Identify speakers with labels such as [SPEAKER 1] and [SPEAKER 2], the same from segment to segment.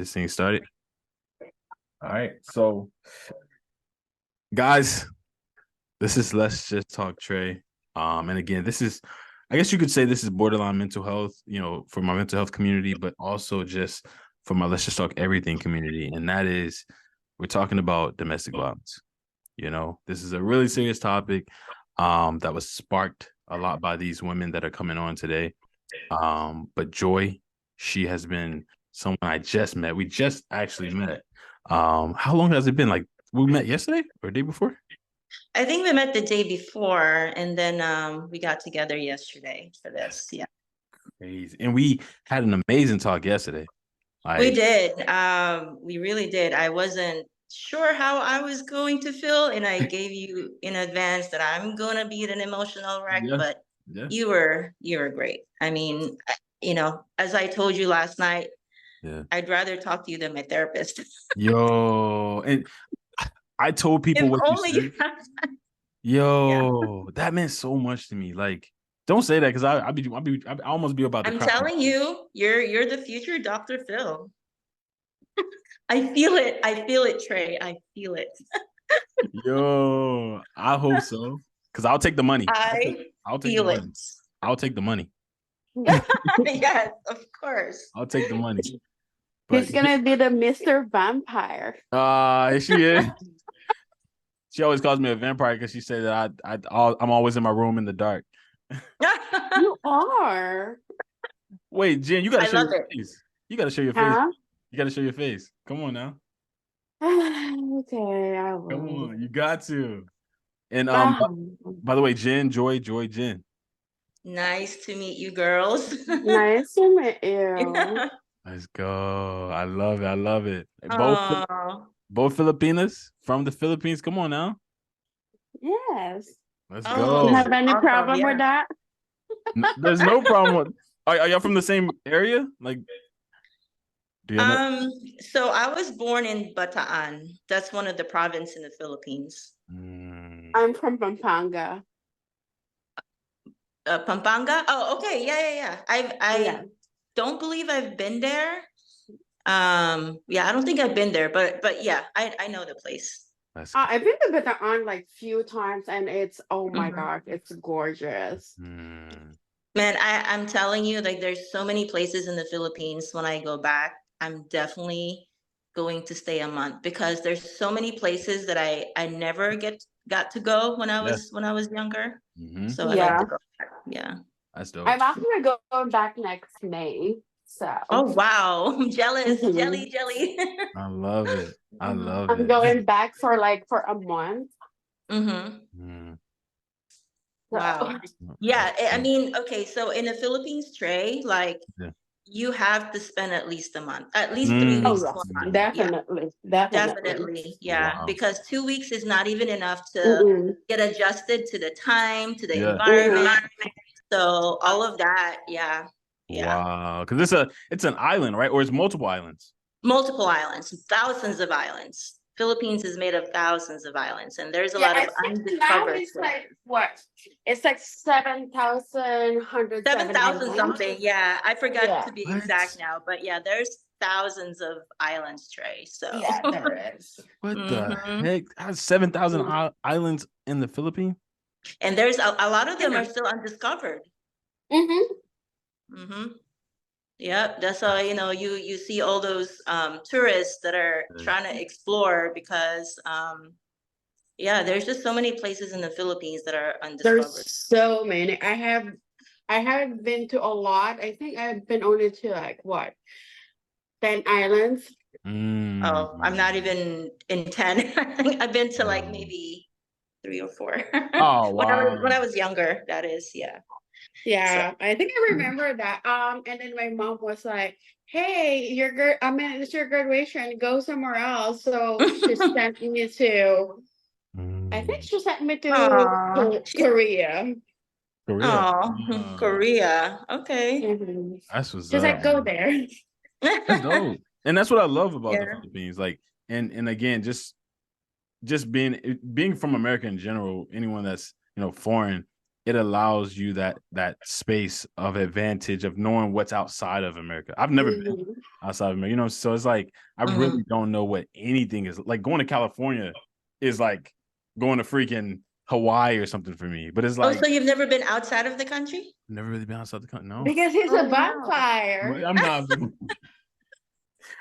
[SPEAKER 1] this thing started. All right. So, guys, this is Let's Just Talk Trey. And again, this is, I guess you could say this is borderline mental health, for my mental health community, but also just for my Let's Just Talk Everything community. And that is, we're talking about domestic violence. This is a really serious topic that was sparked a lot by these women that are coming on today. But Joy, she has been someone I just met. We just actually met. How long has it been? Like we met yesterday or the day before?
[SPEAKER 2] I think we met the day before, and then we got together yesterday for this. Yeah,
[SPEAKER 1] Crazy. And we had an amazing talk yesterday.
[SPEAKER 2] we did. We really did. I wasn't sure how I was going to feel, and I gave you in advance that I'm gonna be an emotional wreck.
[SPEAKER 1] Yeah.
[SPEAKER 2] But
[SPEAKER 1] Yeah.
[SPEAKER 2] you were great. I mean, as I told you last night, I'd rather talk to you than my therapist.
[SPEAKER 1] Yo, and I told people
[SPEAKER 2] If
[SPEAKER 1] what
[SPEAKER 2] only
[SPEAKER 1] you said. Yo, that meant so much to me. Like, don't say that because I almost be about to
[SPEAKER 2] I'm
[SPEAKER 1] cry.
[SPEAKER 2] telling you, you're the future Dr. Phil. I feel it. I feel it, Trey. I feel it.
[SPEAKER 1] Yo, I hope so. Because I'll take the money. I'll take the
[SPEAKER 2] feel
[SPEAKER 1] money.
[SPEAKER 2] it.
[SPEAKER 1] I'll take the money.
[SPEAKER 2] Yes, of course.
[SPEAKER 1] I'll take the money.
[SPEAKER 3] But he's gonna be the Mr. Vampire.
[SPEAKER 1] She is. She always calls me a vampire because she said that I'm always in my room in the dark.
[SPEAKER 3] You are.
[SPEAKER 1] Wait, Jen, you gotta show your face. You gotta show your face.
[SPEAKER 3] Huh?
[SPEAKER 1] You gotta show your face. Come on now.
[SPEAKER 3] Okay, I will.
[SPEAKER 1] Come on, you got to. And by the way, Joy, Jen.
[SPEAKER 2] Nice to meet you, girls.
[SPEAKER 3] Nice to meet you.
[SPEAKER 1] Let's go. I love it. I love it. Both Filipinas from the Philippines. Come on now.
[SPEAKER 3] Yes.
[SPEAKER 1] Let's go.
[SPEAKER 3] Do you have any problem with that?
[SPEAKER 1] There's no problem with. Are y'all from the same area? Like, do you know?
[SPEAKER 2] So I was born in Bataan. That's one of the provinces in the Philippines.
[SPEAKER 3] I'm from Pampanga.
[SPEAKER 2] Pampanga? Oh, okay. Yeah. I don't believe I've been there. I don't think I've been there, but yeah, I know the place.
[SPEAKER 3] I've been to Bataan like few times, and it's my God, it's gorgeous.
[SPEAKER 2] Man, I'm telling you, like there's so many places in the Philippines. When I go back, I'm definitely going to stay a month because there's so many places that I never got to go when I was younger. So I like to go back. Yeah.
[SPEAKER 1] That's dope.
[SPEAKER 3] I'm actually going back next May. So.
[SPEAKER 2] Oh wow, I'm jealous. Jelly.
[SPEAKER 1] I love it.
[SPEAKER 3] I'm going back for a month.
[SPEAKER 2] Wow. Yeah, I mean, okay, so in the Philippines, Trey, like you have to spend at least a month, at least 3 weeks.
[SPEAKER 3] Definitely.
[SPEAKER 2] Yeah, wow. Because 2 weeks is not even enough to get adjusted to the time, to the environment. So all of that, yeah.
[SPEAKER 1] Wow, because it's an island, right? Or it's multiple islands?
[SPEAKER 2] Multiple islands, thousands of islands. Philippines is made of thousands of islands, and there's a lot of undiscovered.
[SPEAKER 3] Now it's like what? It's like 7,000
[SPEAKER 2] something. Yeah, I forgot to be exact now, but yeah, there's thousands of islands, Trey. So
[SPEAKER 3] yeah, there is.
[SPEAKER 1] What the heck? That's 7,000 islands in the Philippines,
[SPEAKER 2] and there's a lot of them are still undiscovered. Yep, that's how you see all those tourists that are trying to explore because there's just so many places in the Philippines that are undiscovered.
[SPEAKER 3] There's so many. I have been to a lot. I think I've been only to 10 islands.
[SPEAKER 2] Oh, I'm not even in 10. I think I've been to like maybe 3 or 4.
[SPEAKER 1] Oh wow.
[SPEAKER 2] when I was younger, that is, yeah.
[SPEAKER 3] Yeah, so. I think I remember that. And then my mom was like, "Hey, it's your graduation. Go somewhere else." So she sent me to. I think she sent me to Korea.
[SPEAKER 2] Korea. Okay.
[SPEAKER 1] That's what's
[SPEAKER 3] She's like, "Go there."
[SPEAKER 1] That's dope, and that's what I love about the Philippines. Like, and again, just being from America in general. Anyone that's foreign. it allows you that space of advantage of knowing what's outside of America. I've never been outside of America, you know, so it's like I really don't know what anything is like. Going to California is like going to freaking Hawaii or something for me. But it's
[SPEAKER 2] Oh,
[SPEAKER 1] like
[SPEAKER 2] so you've never been outside of the country?
[SPEAKER 1] never really been outside the country. No,
[SPEAKER 3] Because he's
[SPEAKER 2] Oh,
[SPEAKER 3] a
[SPEAKER 2] wow.
[SPEAKER 3] vampire.
[SPEAKER 1] I'm not.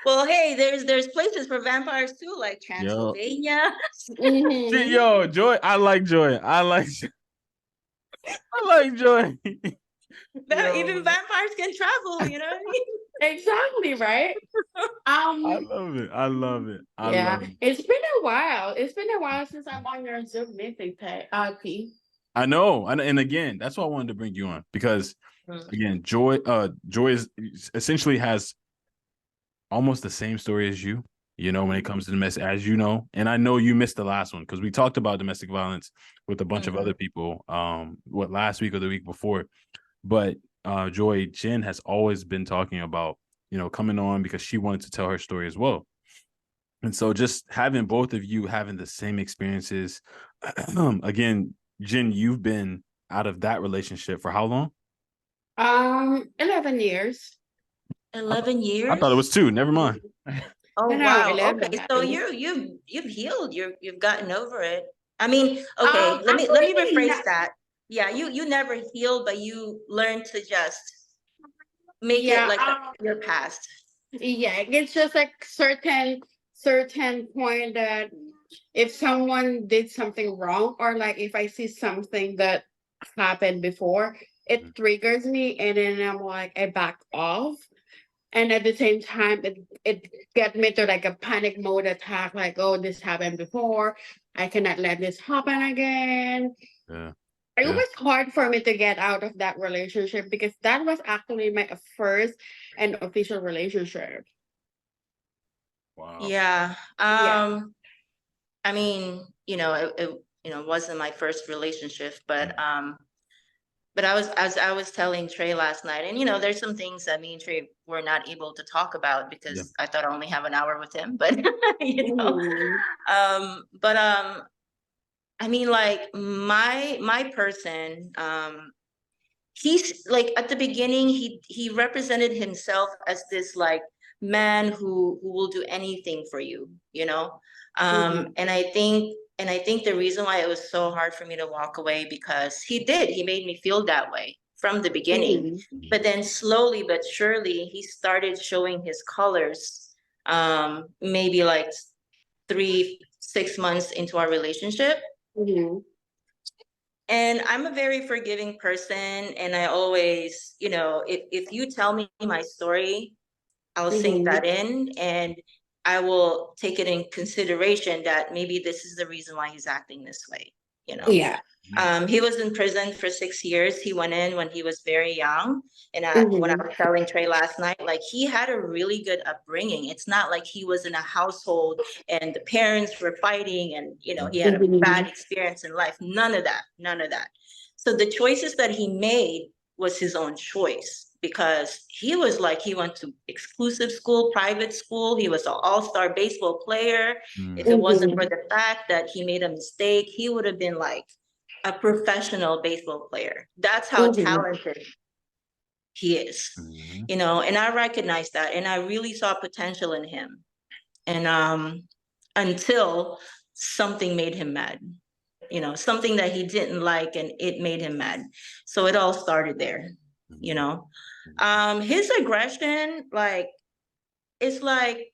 [SPEAKER 2] Well, hey, there's places for vampires too, like
[SPEAKER 1] Yo,
[SPEAKER 2] Transylvania.
[SPEAKER 3] Mhm.
[SPEAKER 1] yo, Joy. I like Joy. I like Joy.
[SPEAKER 2] Even
[SPEAKER 1] Yo,
[SPEAKER 2] vampires can travel, you know what I mean?
[SPEAKER 3] Exactly, right?
[SPEAKER 1] I
[SPEAKER 3] Um,
[SPEAKER 1] love it. I love it. I
[SPEAKER 3] yeah,
[SPEAKER 1] love it.
[SPEAKER 3] it's been a while. It's been a while since I'm on your Zoom meeting, P.
[SPEAKER 1] I know. And again, that's why I wanted to bring you on because again, Joy is essentially has almost the same story as you know, when it comes to domestic, as you know. And I know you missed the last one because we talked about domestic violence with a bunch of other people, what last week or the week before. But Joy Jen has always been talking about, you know, coming on because she wanted to tell her story as well. And so just having both of you having the same experiences, again, Jen, you've been out of that relationship for how long?
[SPEAKER 3] 11 years.
[SPEAKER 2] 11
[SPEAKER 1] I thought it was
[SPEAKER 2] years?
[SPEAKER 1] 2. Never mind.
[SPEAKER 2] Oh
[SPEAKER 3] No,
[SPEAKER 2] wow.
[SPEAKER 3] 11
[SPEAKER 2] Okay, so
[SPEAKER 3] actually.
[SPEAKER 2] you've healed. You've gotten over it. I mean, okay, let me
[SPEAKER 3] Actually,
[SPEAKER 2] rephrase that. Yeah, you never healed, but you learned to just make it
[SPEAKER 3] yeah,
[SPEAKER 2] like your past.
[SPEAKER 3] yeah, it's just like certain point that if someone did something wrong, or like if I see something that happened before, it triggers me, and then I'm like I back off. And at the same time, it get me to like a panic mode attack, like, oh, this happened before. I cannot let this happen again.
[SPEAKER 1] Yeah.
[SPEAKER 3] It
[SPEAKER 1] Yeah.
[SPEAKER 3] was hard for me to get out of that relationship because that was actually my first and official relationship.
[SPEAKER 1] Wow.
[SPEAKER 2] Yeah.
[SPEAKER 3] Yeah.
[SPEAKER 2] I mean, it wasn't my first relationship, but I was telling Trey last night, and there's some things that me and Trey were not able to talk about
[SPEAKER 1] Yeah.
[SPEAKER 2] because I thought I only have an hour with him, but you know,
[SPEAKER 3] Mhm.
[SPEAKER 2] but I mean, like my person, he's like at the beginning, he represented himself as this like man who will do anything for you, you know.
[SPEAKER 3] Mhm.
[SPEAKER 2] And I think the reason why it was so hard for me to walk away because he made me feel that way from the beginning,
[SPEAKER 3] Mhm.
[SPEAKER 2] but then slowly but surely he started showing his colors, maybe like 3 6 months into our relationship.
[SPEAKER 3] Mhm.
[SPEAKER 2] And I'm a very forgiving person, and I always, if you tell me my story, I'll sink
[SPEAKER 3] Mhm.
[SPEAKER 2] that in, and I will take it in consideration that maybe this is the reason why he's acting this way, you know.
[SPEAKER 3] Yeah.
[SPEAKER 2] He was in prison for 6 years. He went in when he was very young. And when I
[SPEAKER 3] Mhm.
[SPEAKER 2] was telling Trey last night, like he had a really good upbringing. It's not like he was in a household and the parents were fighting and, he had a bad
[SPEAKER 3] Mhm.
[SPEAKER 2] experience in life. None of that. None of that. So the choices that he made was his own choice because he went to exclusive school, private school. He was an all-star baseball player. If it wasn't for
[SPEAKER 3] Mhm.
[SPEAKER 2] the fact that he made a mistake, he would have been like a professional baseball player. That's how
[SPEAKER 3] Mhm.
[SPEAKER 2] talented he is,
[SPEAKER 1] Mm-hmm.
[SPEAKER 2] and I recognize that. And I really saw potential in him. And until something made him mad, something that he didn't like and it made him mad. So it all started there, you know. His aggression, like, it's like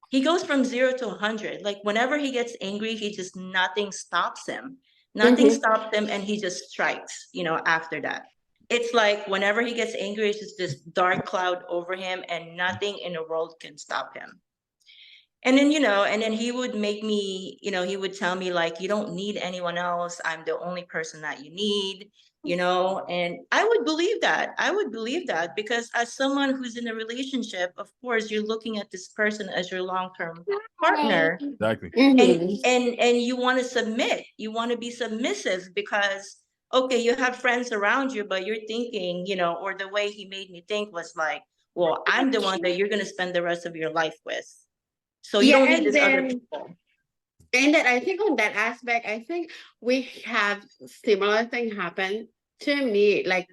[SPEAKER 2] he goes from 0 to 100. Like whenever he gets angry, he just nothing stops him. Nothing
[SPEAKER 3] Mhm.
[SPEAKER 2] stops him, and he just strikes. After that, it's like whenever he gets angry, it's just this dark cloud over him, and nothing in the world can stop him. And then he would make me, he would tell me like, you don't need anyone else. I'm the only person that you need, and I would believe that. I would believe that because as someone who's in a relationship, of course, you're looking at this person as your long-term partner,
[SPEAKER 1] Exactly.
[SPEAKER 2] and
[SPEAKER 3] Mhm.
[SPEAKER 2] and you want to submit. You want to be submissive because okay, you have friends around you, but you're thinking, or the way he made me think was like, well, I'm the one that you're going to spend the rest of your life with. So you
[SPEAKER 3] Yeah,
[SPEAKER 2] don't need
[SPEAKER 3] and
[SPEAKER 2] these other
[SPEAKER 3] then
[SPEAKER 2] people.
[SPEAKER 3] And then I think on that aspect, I think we have similar thing happen to me like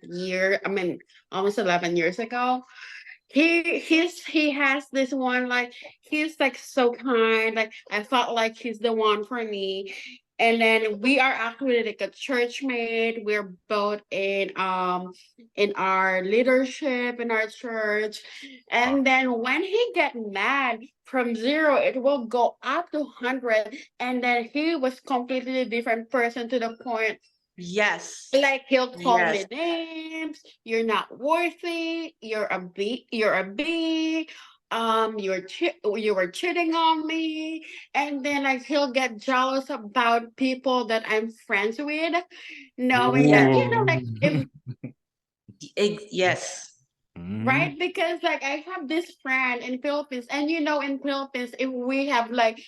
[SPEAKER 3] almost 11 years ago. He has this one, like he's like so kind, like I felt like he's the one for me. And then we are actually like a church mate. We're both in our leadership in our church. And then when he get mad, from zero it will go up to 100, and then he was completely different person to the point
[SPEAKER 2] Yes.
[SPEAKER 3] like he'll call me
[SPEAKER 2] Yes.
[SPEAKER 3] names. You're not worthy. You're a B. You're a B. You were cheating on me, and then like he'll get jealous about people that I'm friends with, knowing that
[SPEAKER 2] Yes.
[SPEAKER 3] like if
[SPEAKER 2] Yes.
[SPEAKER 3] right, because like I have this friend in Philippines, and in Philippines, if we have like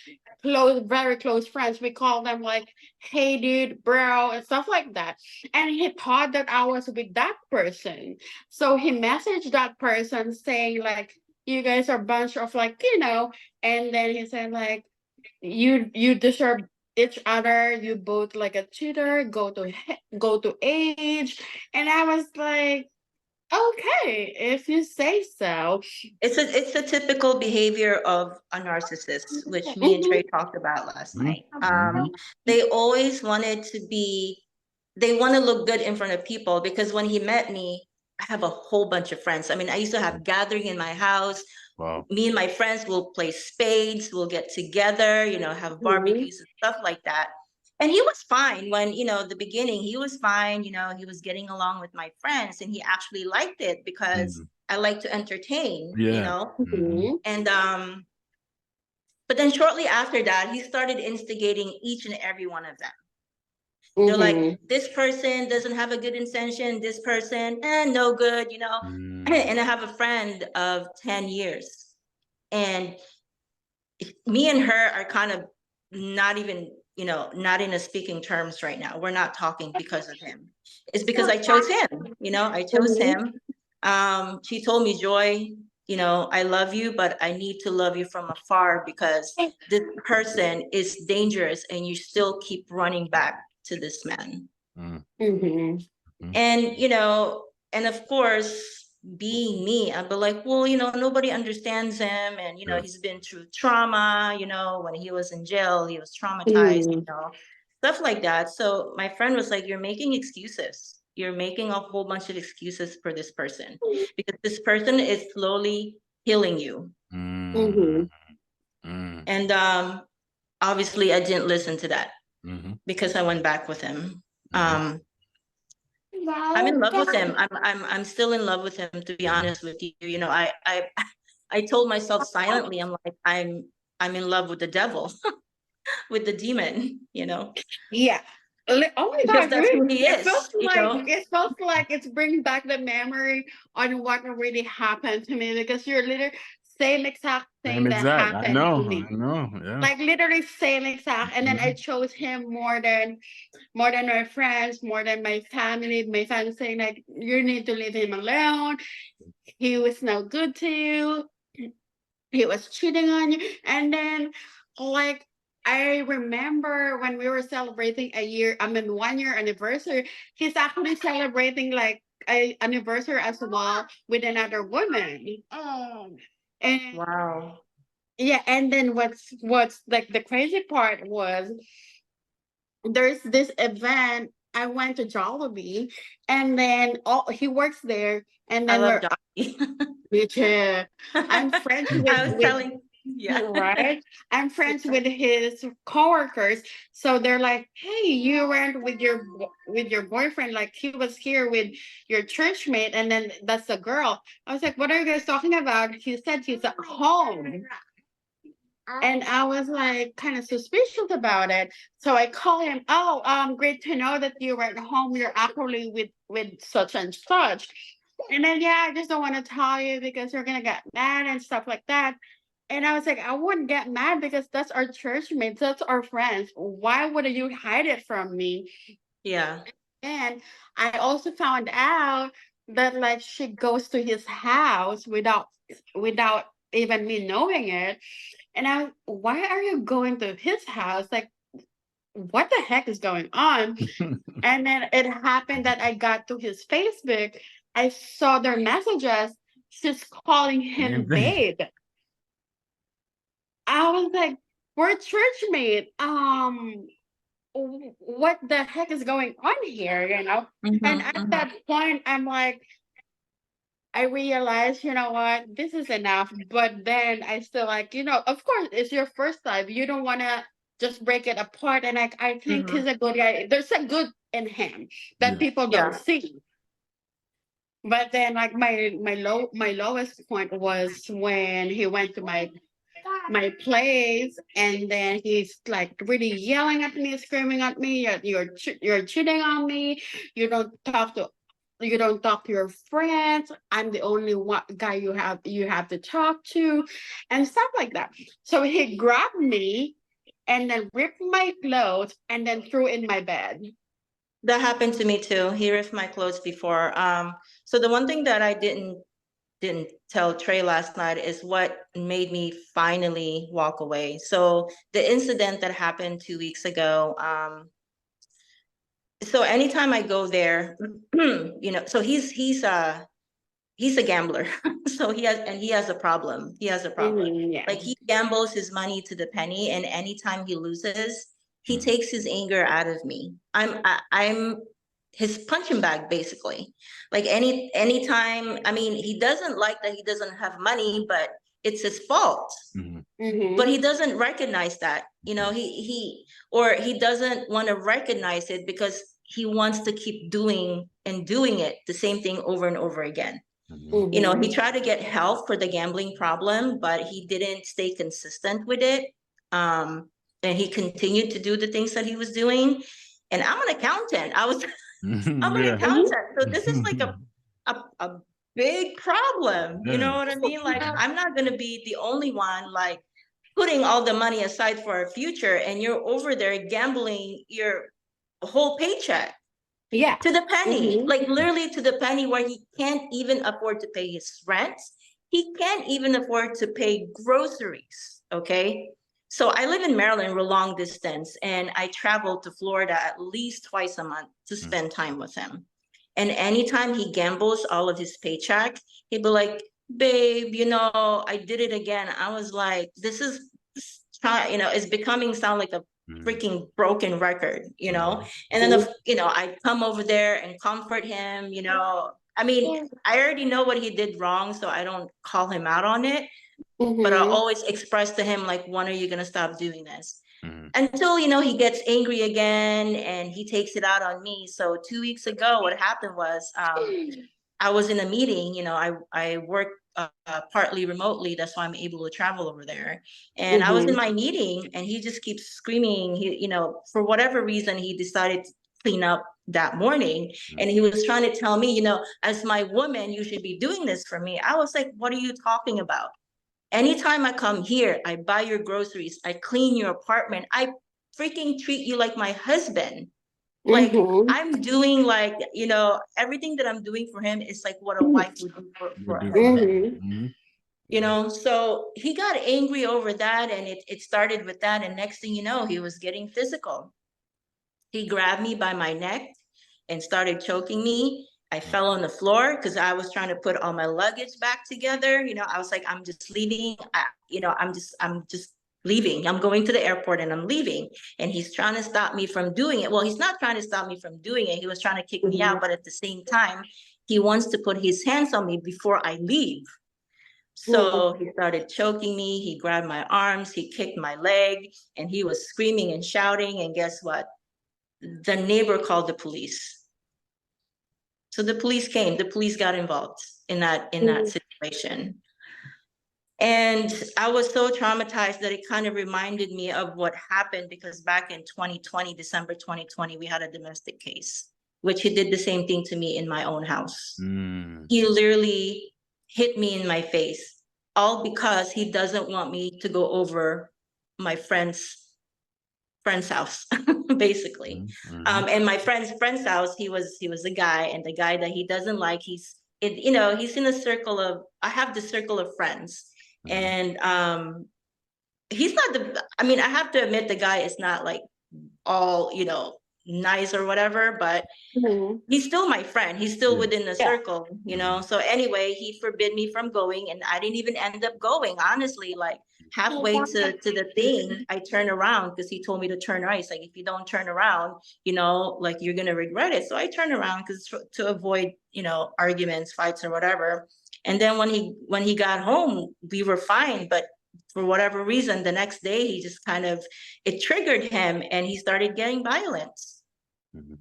[SPEAKER 3] very close friends, we call them like, "Hey, dude, bro," and stuff like that. And he thought that I was with that person, so he messaged that person saying like, "You guys are a bunch of like," and then he said like, "You deserve." Each other, you both like a cheater. Go to age, and I was like, okay, if you say so.
[SPEAKER 2] It's a typical behavior of a narcissist, which me and
[SPEAKER 3] Mhm,
[SPEAKER 2] Trey talked about last night.
[SPEAKER 1] Mm-hmm.
[SPEAKER 2] They always wanted to be, they want to look good in front of people, because when he met me, I have a whole bunch of friends. I mean, I used to have gathering in my house.
[SPEAKER 1] Wow.
[SPEAKER 2] Me and my friends will play spades, we'll get together, have
[SPEAKER 3] mhm,
[SPEAKER 2] barbecues and stuff like that. And he was fine when, the beginning, he was fine, he was getting along with my friends, and he actually liked it because
[SPEAKER 1] Mm.
[SPEAKER 2] I like to entertain,
[SPEAKER 1] Yeah. Mm-hmm.
[SPEAKER 3] mhm,
[SPEAKER 2] and but then shortly after that, he started instigating each and every one of them. They're like,
[SPEAKER 3] mhm,
[SPEAKER 2] this person doesn't have a good intention, this person, no good,
[SPEAKER 1] Mm.
[SPEAKER 2] And I have a friend of 10 years. And me and her are kind of not even, not in a speaking terms right now. We're not talking because of him. It's because I chose him, I chose
[SPEAKER 3] mhm,
[SPEAKER 2] him. She told me, Joy, I love you, but I need to love you from afar, because this person is dangerous and you still keep running back to this man.
[SPEAKER 1] Mm.
[SPEAKER 3] mhm,
[SPEAKER 1] Mm.
[SPEAKER 2] And, and of course, being me, I'd be like, well, nobody understands him. And,
[SPEAKER 1] Yeah.
[SPEAKER 2] he's been through trauma, when he was in jail, he was traumatized,
[SPEAKER 3] mhm,
[SPEAKER 2] stuff like that. So my friend was like, you're making excuses. You're making a whole bunch of excuses for this person, because this person is slowly healing you.
[SPEAKER 1] Mm.
[SPEAKER 3] mhm.
[SPEAKER 1] Mm.
[SPEAKER 2] And obviously I didn't listen to that,
[SPEAKER 1] Mm-hmm.
[SPEAKER 2] because I went back with him.
[SPEAKER 1] Mm-hmm.
[SPEAKER 2] Um, I'm in love with him. I'm still in love with him, to be honest with you. I told myself silently, I'm like, I'm in love with the devil, with the demon,
[SPEAKER 3] Yeah. Oh my
[SPEAKER 2] because
[SPEAKER 3] God,
[SPEAKER 2] that's
[SPEAKER 3] really?
[SPEAKER 2] who he
[SPEAKER 3] It
[SPEAKER 2] is,
[SPEAKER 3] feels like it's bringing back the memory on what really happened to me, because you're literally same exact
[SPEAKER 1] Same
[SPEAKER 3] thing that
[SPEAKER 1] exact. I
[SPEAKER 3] happened
[SPEAKER 1] know.
[SPEAKER 3] to
[SPEAKER 1] I
[SPEAKER 3] me.
[SPEAKER 1] know. Yeah.
[SPEAKER 3] Like literally same exact. And then I
[SPEAKER 1] Mhm.
[SPEAKER 3] chose him more than my friends, more than my family. My family saying like, you need to leave him alone. He was no good to you. He was cheating on you. And then like I remember when we were celebrating 1 year anniversary, he's actually celebrating like a anniversary as well with another woman. And
[SPEAKER 2] Wow.
[SPEAKER 3] yeah, and then what's like the crazy part was there's this event. I went to Jollibee, and then he works there, and
[SPEAKER 2] I
[SPEAKER 3] then
[SPEAKER 2] love Johnny.
[SPEAKER 3] which I'm friends with
[SPEAKER 2] I was telling, yeah.
[SPEAKER 3] right. I'm friends with his coworkers, so they're like, "Hey, you went with your boyfriend. Like he was here with your church mate, and then that's a girl." I was like, "What are you guys talking about?" He said he's at home. And I was like kind of suspicious about it. So I call him, oh, great to know that you were at home. You're actually with such and such. And then yeah, I just don't want to tell you because you're gonna get mad and stuff like that. And I was like, I wouldn't get mad because that's our church mates, that's our friends. Why would you hide it from me?
[SPEAKER 2] Yeah.
[SPEAKER 3] And I also found out that like she goes to his house without even me knowing it, And why are you going to his house? Like, what the heck is going on? And then it happened that I got to his Facebook. I saw their messages. She's calling him babe. I was like, we're church mate. What the heck is going on here? And at that point, I'm like, I realized, you know what, this is enough. But then I still like, of course, it's your first time. You don't want to just break it apart. And I think he's a good guy. There's a good in him that people don't see. But then, like, my lowest point was when he went to my place, and then he's like really yelling at me, screaming at me. You're cheating on me. You don't talk to your friends. I'm the only one guy you have to talk to, and stuff like that. So he grabbed me and then ripped my clothes and then threw in my bed.
[SPEAKER 2] That happened to me too. He ripped my clothes before. So the one thing that I didn't tell Trey last night is what made me finally walk away. So the incident that happened 2 weeks ago, so anytime I go there, so he's a gambler. So he has a problem. He has a problem.
[SPEAKER 3] Yeah.
[SPEAKER 2] Like, he gambles his money to the penny, and anytime he loses, he takes his anger out of me. I'm his punching bag, basically. Like, anytime, I mean, he doesn't like that he doesn't have money, but it's his fault. But he doesn't recognize that, he doesn't want to recognize it because he wants to keep doing it the same thing over and over again. He tried to get help for the gambling problem, but he didn't stay consistent with it. And he continued to do the things that he was doing. And I'm an accountant. I'm an accountant. So this is like a big problem. You know what I mean? Like, I'm not going to be the only one, like, putting all the money aside for our future, and you're over there gambling your whole paycheck.
[SPEAKER 3] Yeah.
[SPEAKER 2] To the penny, like literally to the penny, where he can't even afford to pay his rent. He can't even afford to pay groceries. Okay. So I live in Maryland, we're long distance, and I travel to Florida at least twice a month to spend time with him. And anytime he gambles all of his paycheck, he'd be like, babe, I did it again. I was like, this is, it's becoming sound like a freaking broken record, and then I come over there and comfort him. I mean, I already know what he did wrong, so I don't call him out on it, but I always express to him, like, when are you going to stop doing this? Until he gets angry again and he takes it out on me. So 2 weeks ago, what happened was, I was in a meeting. I work partly remotely. That's why I'm able to travel over there. And I was in my meeting, and he just keeps screaming. He, for whatever reason, he decided to clean up that morning. And he was trying to tell me, as my woman, you should be doing this for me. I was like, what are you talking about? Anytime I come here, I buy your groceries, I clean your apartment, I freaking treat you like my husband. Like, I'm doing, like, everything that I'm doing for him is like what a wife would do for a husband. So he got angry over that, and it started with that. And next thing you know, he was getting physical. He grabbed me by my neck and started choking me. I fell on the floor because I was trying to put all my luggage back together. I was like, I'm just leaving. I'm just leaving. I'm going to the airport and I'm leaving. And he's trying to stop me from doing it. Well, he's not trying to stop me from doing it. He was trying to kick me out. But at the same time, he wants to put his hands on me before I leave. So he started choking me. He grabbed my arms. He kicked my leg, and he was screaming and shouting. And guess what? The neighbor called the police. So the police came. The police got involved in that situation. And I was so traumatized that it kind of reminded me of what happened, because back in 2020, December 2020, we had a domestic case, which he did the same thing to me in my own house. He literally hit me in my face, all because he doesn't want me to go over my friend's house, basically. And my friend's house, he was a guy, and the guy that he doesn't like, he's in a circle of, I have the circle of friends. And he's not I mean, I have to admit the guy is not like all, nice or whatever, but he's still my friend. He's still within the circle, So anyway, he forbid me from going, and I didn't even end up going. Honestly, like halfway to the thing, I turned around because he told me to turn right. It's like, if you don't turn around, like you're gonna regret it. So I turned around because to avoid, arguments, fights, or whatever. And then when he got home, we were fine, but for whatever reason, the next day he just it triggered him, and he started getting violent.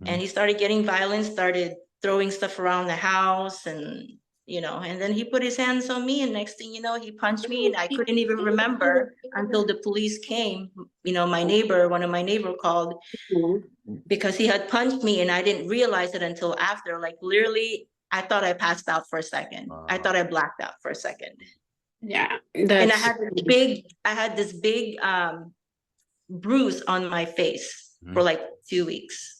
[SPEAKER 2] And he started getting violent, started throwing stuff around the house, and and then he put his hands on me, and next thing you know, he punched me, and I couldn't even remember until the police came. One of my neighbor called because he had punched me, and I didn't realize it until after. Like literally, I thought I passed out for a second. I thought I blacked out for a second.
[SPEAKER 3] Yeah,
[SPEAKER 2] and I had this big bruise on my face for like 2 weeks.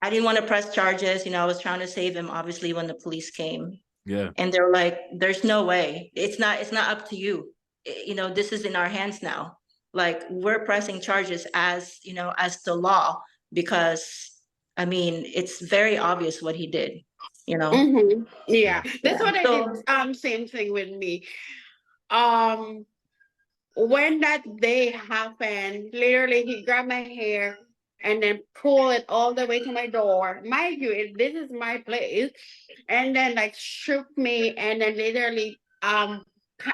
[SPEAKER 2] I didn't want to press charges. I was trying to save him, obviously, when the police came.
[SPEAKER 1] Yeah.
[SPEAKER 2] And they're like, there's no way. It's not up to you. This is in our hands now. Like, we're pressing charges as the law, because I mean, it's very obvious what he did,
[SPEAKER 3] Yeah, that's what I
[SPEAKER 2] So,
[SPEAKER 3] did. Same thing with me. When that day happened, literally he grabbed my hair and then pulled it all the way to my door. Mind you, this is my place. And then like shook me and then literally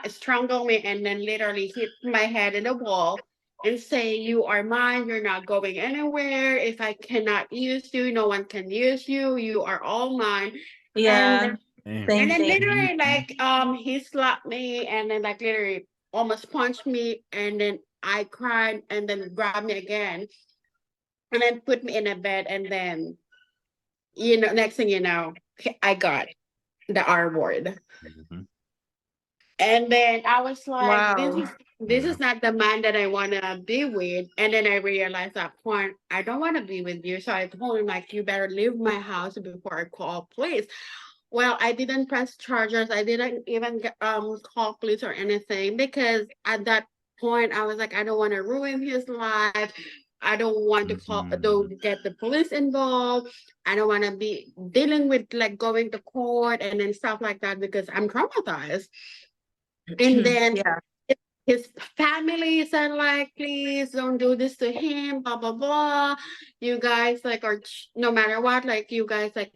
[SPEAKER 3] strangled me and then literally hit my head in the wall and say, "You are mine, you're not going anywhere. If I cannot use you, no one can use you. You are all mine."
[SPEAKER 2] yeah,
[SPEAKER 3] And
[SPEAKER 2] same
[SPEAKER 3] then
[SPEAKER 2] thing.
[SPEAKER 3] literally like he slapped me and then like literally almost punched me, and then I cried and then grabbed me again and then put me in a bed, and then next thing you know, I got the R word. And then I was like,
[SPEAKER 2] Wow.
[SPEAKER 3] this is not the man that I wanna be with. And then I realized at point I don't want to be with you. So I told him like, you better leave my house before I call police. Well, I didn't press charges. I didn't even call police or anything, because at that point I was like, I don't want to ruin his life. I don't want to don't get the police involved. I don't want to be dealing with like going to court and then stuff like that, because I'm traumatized. And then
[SPEAKER 2] Yeah.
[SPEAKER 3] his family said like, please don't do this to him, blah blah blah. You guys like are no matter what, like you guys like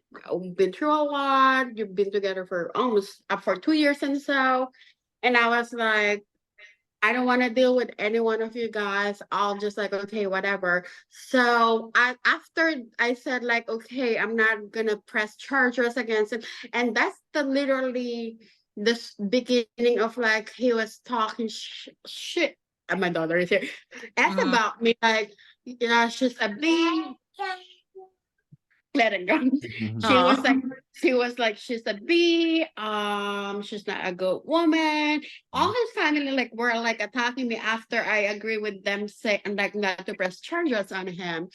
[SPEAKER 3] been through a lot. You've been together for almost for 2 years and so. And I was like, I don't want to deal with any one of you guys. I'll just like, okay, whatever. So after I said like, okay, I'm not gonna press charges against him, and that's the literally this beginning of like he was talking shit. And my daughter is here. Asked about me like, she's a bee. Let it go. She was like, she's a bee. She's not a good woman. All his family like were like attacking me after I agree with them saying like not to press charges on him.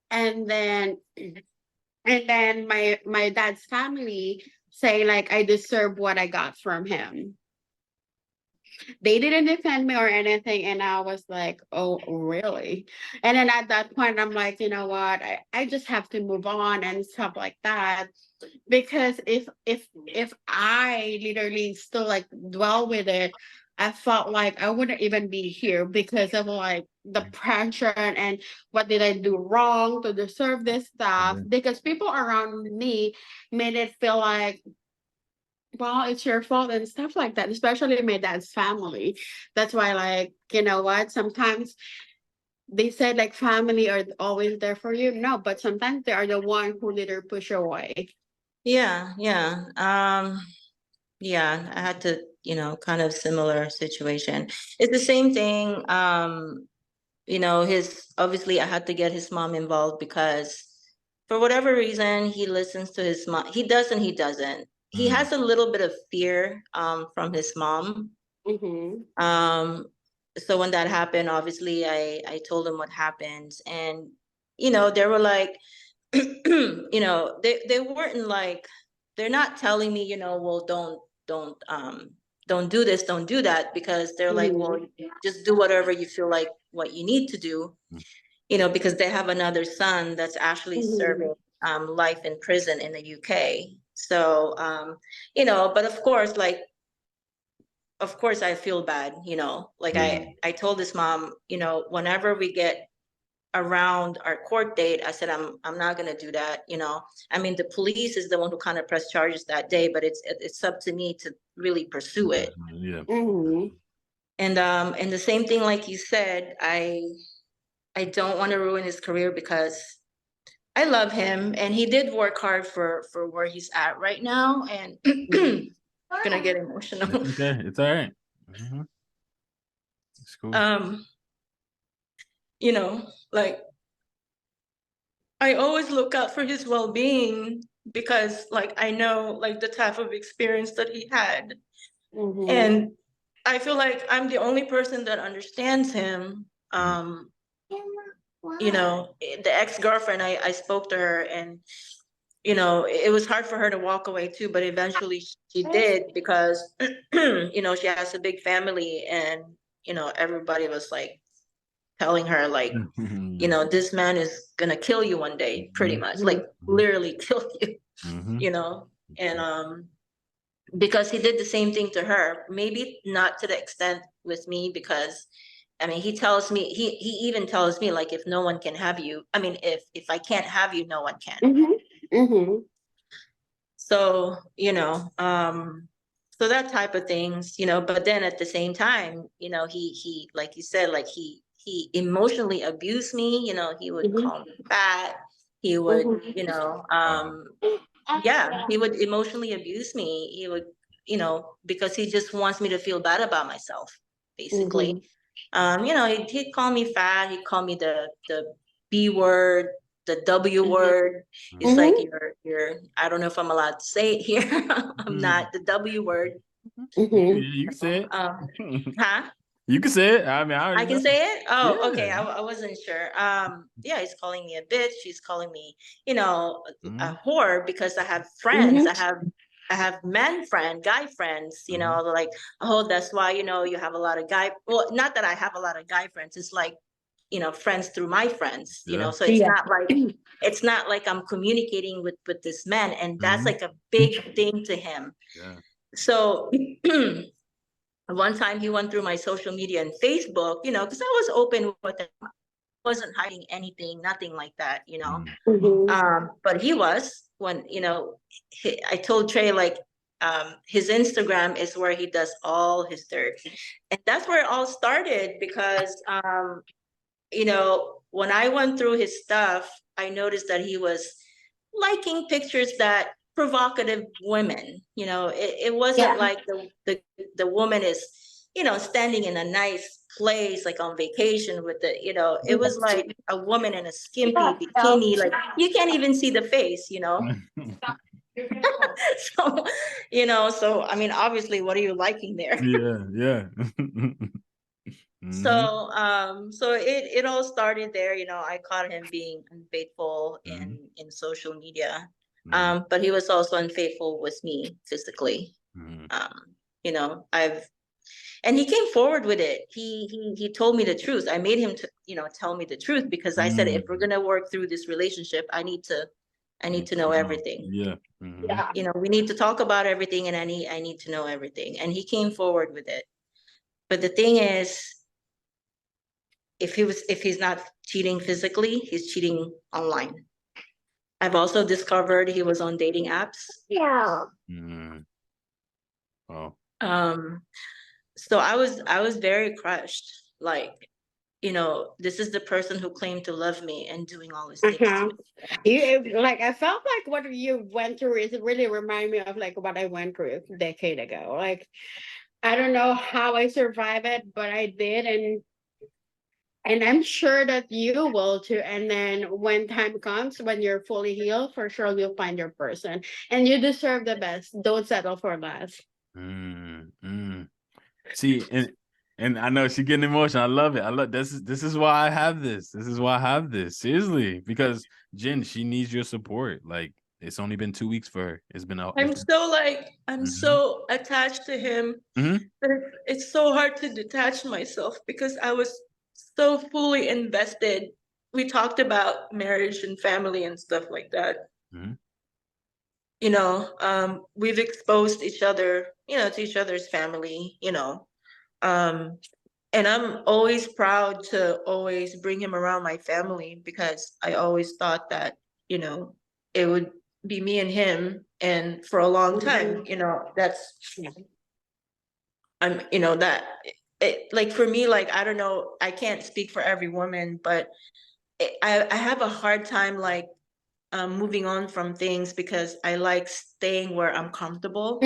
[SPEAKER 3] And then my dad's family say like I deserve what I got from him. They didn't defend me or anything, and I was like, oh really? And then at that point I'm like, you know what, I just have to move on and stuff like that, because if I literally still like dwell with it, I felt like I wouldn't even be here because of like the pressure and what did I do wrong to deserve this stuff, because people around me made it feel like, well, it's your fault and stuff like that, especially my dad's family. That's why, like, you know what? Sometimes they said like family are always there for you. No, but sometimes they are the one who later push away.
[SPEAKER 2] Yeah. Yeah, I had to, kind of similar situation. It's the same thing. His obviously I had to get his mom involved because for whatever reason he listens to his mom. He does and he doesn't. He has a little bit of fear from his mom. So when that happened, obviously I told him what happened, and they were like, they weren't like, they're not telling me, well, don't don't do this, don't do that, because they're like, well, just do whatever you feel like what you need to do, you know, because they have another son that's actually serving life in prison in the UK. So, you know, but of course, like, of course I feel bad, you know, like I told this mom, you know, whenever we get around our court date, I said, I'm not going to do that. You know, I mean, the police is the one who kind of pressed charges that day, but it's up to me to really pursue it.
[SPEAKER 1] Yeah.
[SPEAKER 2] And the same thing, like you said, I don't want to ruin his career because I love him and he did work hard for where he's at right now. And gonna get emotional.
[SPEAKER 1] It's okay. It's all right. It's cool.
[SPEAKER 2] You know, like, I always look out for his well-being because, like, I know, like, the type of experience that he had. And I feel like I'm the only person that understands him. You know, the ex-girlfriend, I spoke to her and, you know, it was hard for her to walk away too, but eventually she did because, you know, she has a big family and, you know, everybody was like telling her like, you know, this man is gonna kill you one day, pretty much, like literally kill you, you know, and because he did the same thing to her, maybe not to the extent with me, because I mean, he tells me, he even tells me like, if no one can have you, I mean, if I can't have you, no one can. So, you know, so that type of things, you know, but then at the same time, you know, he, like you said, like he emotionally abused me, you know, he would call me fat, he would, you know, yeah, he would emotionally abuse me. He would, you know, because he just wants me to feel bad about myself, basically. You know, he'd call me fat, he'd call me the B word, the W word. It's like you're I don't know if I'm allowed to say it here. I'm not, the W word.
[SPEAKER 1] You can say it.
[SPEAKER 2] Huh?
[SPEAKER 1] You can say it. I mean,
[SPEAKER 2] I can say it. Oh, okay.
[SPEAKER 1] Yeah.
[SPEAKER 2] I wasn't sure. Yeah, he's calling me a bitch. He's calling me, you know, a whore because I have friends. I have guy friends, you know, they're like, oh, that's why, you know, you have a lot of well, not that I have a lot of guy friends. It's like, you know, friends through my friends, you know, so it's not like I'm communicating with this man. And that's like a big thing to him.
[SPEAKER 1] Yeah.
[SPEAKER 2] So one time he went through my social media and Facebook, you know, because I was open with him. I wasn't hiding anything, nothing like that, you know. But he was, when, you know, I told Trey, like, his Instagram is where he does all his dirt. And that's where it all started because, you know, when I went through his stuff, I noticed that he was liking pictures that provocative women, you know, it wasn't like the woman is, you know, standing in a nice place, like on vacation with the, you know, it was like a woman in a skimpy bikini, like you can't even see the face, you know. So, you know, so I mean, obviously, what are you liking there?
[SPEAKER 1] Yeah.
[SPEAKER 2] So it all started there, you know. I caught him being unfaithful in social media, but he was also unfaithful with me physically. You know, and he came forward with it. He told me the truth. I made him to, you know, tell me the truth because I said, if we're gonna work through this relationship, I need to know everything.
[SPEAKER 1] Yeah.
[SPEAKER 2] You know, we need to talk about everything, and I need to know everything. And he came forward with it. But the thing is, if he's not cheating physically, he's cheating online. I've also discovered he was on dating apps.
[SPEAKER 3] Yeah.
[SPEAKER 1] Oh.
[SPEAKER 2] So I was very crushed. Like, you know, this is the person who claimed to love me and doing all these things to me.
[SPEAKER 3] Like, I felt like what you went through is really remind me of like what I went through a decade ago. Like, I don't know how I survived it, but I did, and I'm sure that you will too. And then when time comes, when you're fully healed, for sure you'll find your person. And you deserve the best. Don't settle for less.
[SPEAKER 1] See, and I know she's getting emotional. I love it. I love this. This is why I have this. This is why I have this. Seriously, because Jen, she needs your support. Like, it's only been 2 weeks for her. It's been a
[SPEAKER 2] I'm so like, I'm
[SPEAKER 1] Mhm.
[SPEAKER 2] so attached to him
[SPEAKER 1] Mhm.
[SPEAKER 2] that it's so hard to detach myself because I was so fully invested. We talked about marriage and family and stuff like that.
[SPEAKER 1] Mhm.
[SPEAKER 2] You know, we've exposed each other, you know, to each other's family, you know. And I'm always proud to always bring him around my family because I always thought that, you know, it would be me and him. And for a long time, you know, that's, you know, that like for me, like, I don't know, I can't speak for every woman, but I have a hard time like moving on from things because I like staying where I'm comfortable.